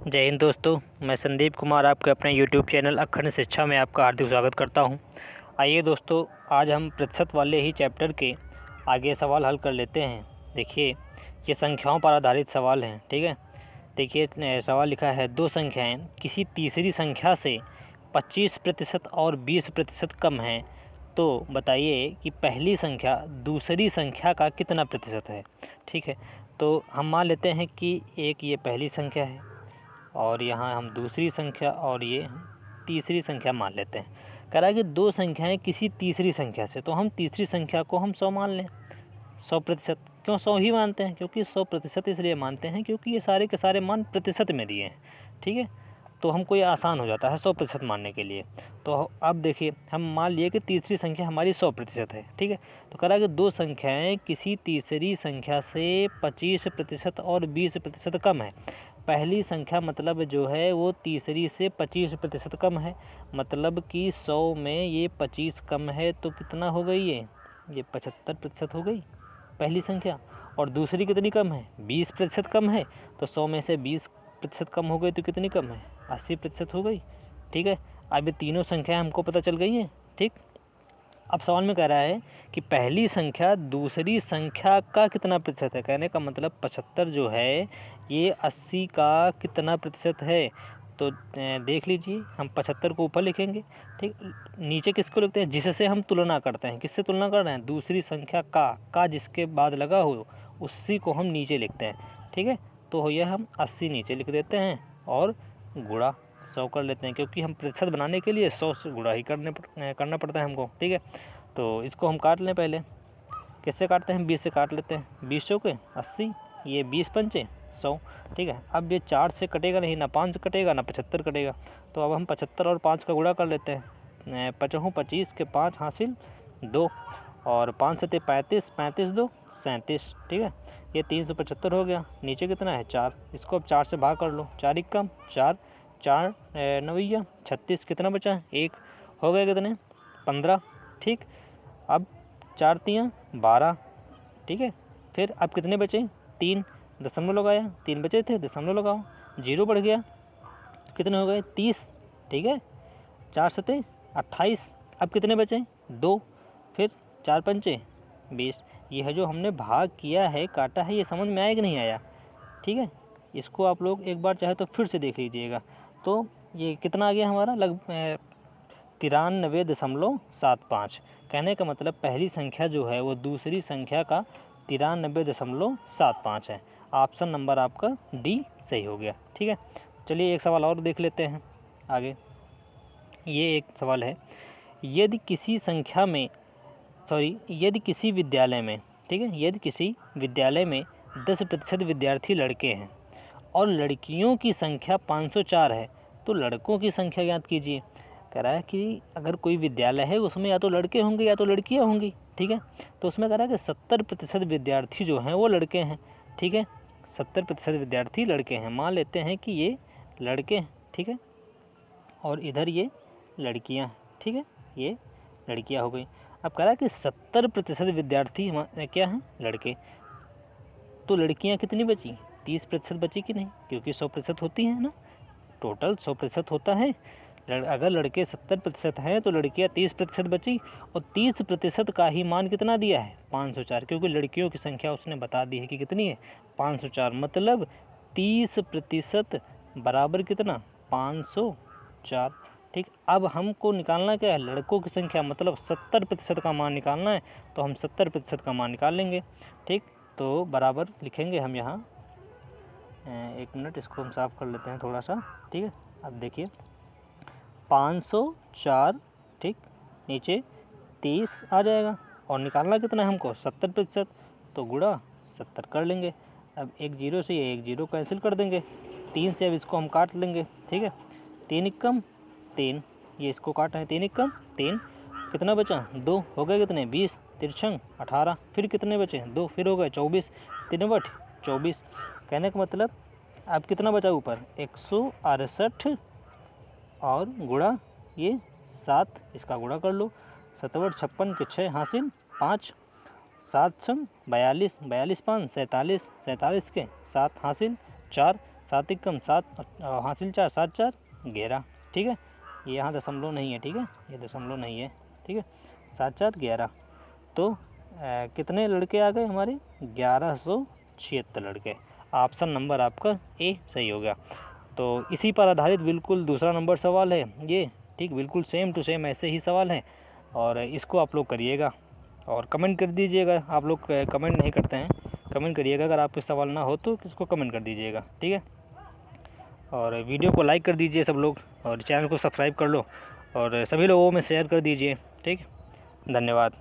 जय हिंद दोस्तों, मैं संदीप कुमार आपके अपने YouTube चैनल अखंड शिक्षा में आपका हार्दिक स्वागत करता हूं। आइए दोस्तों, आज हम प्रतिशत वाले ही चैप्टर के आगे सवाल हल कर लेते हैं। देखिए, ये संख्याओं पर आधारित सवाल हैं, ठीक है। देखिए, सवाल लिखा है, दो संख्याएं किसी तीसरी संख्या से 25% और 20% कम हैं, तो बताइए कि पहली संख्या दूसरी संख्या का कितना प्रतिशत है। ठीक है, तो हम मान लेते हैं कि एक ये पहली संख्या है और यहाँ हम दूसरी संख्या और ये तीसरी संख्या मान लेते हैं। कह रहा है कि दो संख्याएं किसी तीसरी संख्या से, तो हम तीसरी संख्या को हम 100 मान लें। 100%। क्यों 100 ही मानते हैं? क्योंकि 100% इसलिए मानते हैं क्योंकि ये सारे के सारे मान प्रतिशत में दिए हैं, ठीक है। तो हमको ये आसान हो जाता है 100% मानने के लिए। तो अब देखिए, हम मान लिए कि तीसरी संख्या हमारी 100% है, ठीक है। तो कह रहा है कि दो संख्याएं किसी तीसरी संख्या से 25% और 20% कम है। पहली संख्या मतलब जो है वो तीसरी से 25% कम है, मतलब कि 100 में ये 25 कम है तो कितना हो गई ये 75% हो गई पहली संख्या। और दूसरी कितनी कम है? 20% कम है। तो 100 में से 20% कम हो गई तो कितनी कम है? 80% हो गई, ठीक है। अब ये तीनों संख्याएं हमको पता चल गई हैं, ठीक। अब सवाल में कह रहा है कि पहली संख्या दूसरी संख्या का कितना प्रतिशत है। कहने का मतलब 75 जो है ये 80 का कितना प्रतिशत है। तो देख लीजिए, हम 75 को ऊपर लिखेंगे, ठीक। नीचे किसको लिखते हैं? जिससे हम तुलना करते हैं। किससे तुलना कर रहे हैं? दूसरी संख्या का जिसके बाद लगा हो उसी को हम नीचे लिखते हैं, ठीक है। तो यह हम 80 नीचे लिख देते हैं और गुणा 100 कर लेते हैं, क्योंकि हम प्रतिशत बनाने के लिए 100 से गुणा ही करना पड़ता है हमको, ठीक है। तो इसको हम काट लें पहले। किससे काटते हैं? 20 से काट लेते हैं। 20 चौके 80, ये 20 पंचे 100, ठीक है। अब ये 4 से कटेगा नहीं, ना 5 से कटेगा, ना 75 कटेगा। तो अब हम 75 और 5 का गुणा कर लेते हैं। 55 25 के 5 हासिल 2, और 5 से 35, 35 2 37, ठीक है। ये 375 हो गया। नीचे कितना है? 4। इसको अब 4 से भाग कर लो। 4 कम 4, 4 नवैया 36, कितना बचा? 1 हो गए कितने? 15, ठीक। अब 4 तियाँ 12, ठीक है। फिर अब कितने बचे? 3, दशमलव लगाया, 3 बचे थे, दशमलव लगाओ, 0 बढ़ गया, कितने हो गए? 30, ठीक है। 4 सते 28, अब कितने बचे? 2, फिर 4 पंचे 20। ये है जो हमने भाग किया है, काटा है, ये समझ में आया कि नहीं आया? ठीक है। इसको आप लोग एक बार चाहे तो फिर से देख लीजिएगा। तो ये कितना आ गया हमारा? 93.75। कहने का मतलब पहली संख्या जो है वो दूसरी संख्या का 93.75 है। ऑप्शन नंबर आपका डी सही हो गया, ठीक है। चलिए एक सवाल और देख लेते हैं आगे। ये एक सवाल है, यदि किसी संख्या में यदि किसी विद्यालय में, ठीक है, यदि किसी विद्यालय में 10% विद्यार्थी लड़के हैं और लड़कियों की संख्या 504 है, तो लड़कों की संख्या ज्ञात कीजिए। कह रहा है कि अगर कोई विद्यालय है उसमें या तो लड़के होंगे या तो लड़कियां होंगी, ठीक है। तो उसमें कह रहा है कि 70% विद्यार्थी जो हैं वो लड़के हैं, ठीक है। 70% विद्यार्थी लड़के हैं। मान लेते हैं कि ये लड़के हैं, ठीक है, और इधर ये लड़कियां, ठीक है, ये लड़कियां हो गई। अब कह रहा है कि 70% विद्यार्थी क्या हैं? लड़के। तो लड़कियां कितनी बची? 30% बची कि नहीं? क्योंकि 100% होती हैं ना, टोटल 100% होता है। अगर लड़के 70% हैं तो लड़कियां 30% बची, और 30% का ही मान कितना दिया है? 504, क्योंकि लड़कियों की संख्या उसने बता दी है कि कितनी है? 504। मतलब 30% बराबर कितना? 504, ठीक। अब हमको निकालना क्या है? लड़कों की संख्या, मतलब 70% का मान निकालना है। तो हम 70% का मान निकाल लेंगे, ठीक। तो बराबर लिखेंगे हम यहाँ, एक मिनट, इसको हम साफ कर लेते हैं थोड़ा सा, ठीक है। अब देखिए 504, ठीक, नीचे 30 आ जाएगा, और निकालना कितना है हमको? 70%। तो गुणा 70 कर लेंगे। अब एक जीरो से ये एक जीरो कैंसिल कर देंगे, 3 से अब इसको हम काट लेंगे, ठीक है। 3 एकम 3, ये इसको काटा है, 3 एकम 3, कितना बचा? 2 हो गए कितने? 20, तिरछंग 18, फिर कितने बचे? 2, फिर हो गए 24, 3 बट 24। कहने का मतलब अब कितना बचा ऊपर? 168, और गुणा ये 7, इसका गुणा कर लो। 7 बट 56 के 6 हासिल 5, 7 छंग 42, 42 5 47, 47 के 7 हासिल 4, 7 एकम 7 हासिल 4 7 4 11। ठीक है, ये यहाँ दशमलव नहीं है। ठीक है, ये दशमलव नहीं है। ठीक है, 7 4 11। तो कितने लड़के आ गए हमारे? 1176 लड़के। ऑप्शन नंबर आपका ए सही हो गया। तो इसी पर आधारित बिल्कुल दूसरा नंबर सवाल है ये। ठीक, बिल्कुल सेम टू सेम ऐसे ही सवाल हैं और इसको आप लोग करिएगा और कमेंट कर दीजिएगा। आप लोग कमेंट नहीं करते हैं, कमेंट करिएगा। अगर आपके सवाल ना हो तो इसको कमेंट कर दीजिएगा। ठीक है, और वीडियो को लाइक कर दीजिए सब लोग और चैनल को सब्सक्राइब कर लो और सभी लोगों में शेयर कर दीजिए। ठीक, धन्यवाद।